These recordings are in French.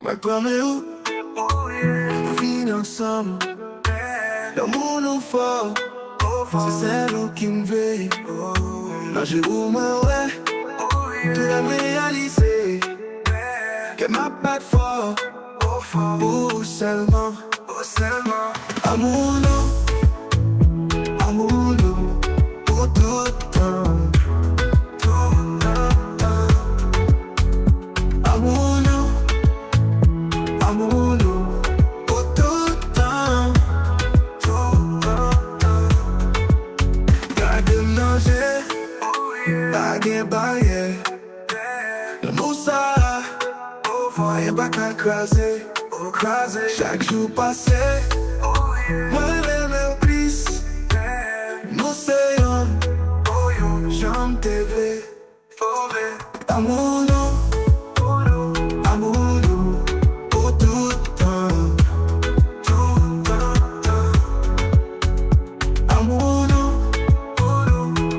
moi promets où, nous finir ensemble. L'amour nous fort, c'est celle qui me veille. Là j'ai où moi ouais, tout la réaliser. Que ma patte fort, pour seulement, amour nous, pour tout le temps. Amour nous, pour tout le temps. Garde manger, baguette baguette. Le moussa, y'a pas qu'à craser. Chaque jour passé, moi l'aime plus. Nous sayons, Chantée. Amour nous, pour tout le temps.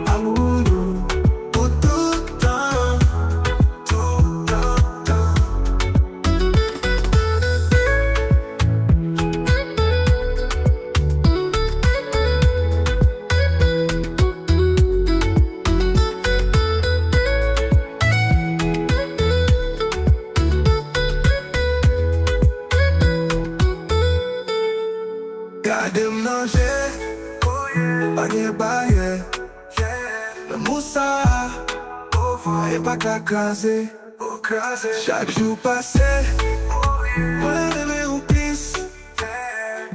Amour nous, pour tout le temps. Garde manger, baguette baguette. Le moussa, y'a pas qu'à craser. Chaque jour passé, moi l'aime au plus.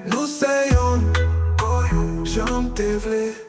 Nous sayons, Chantée.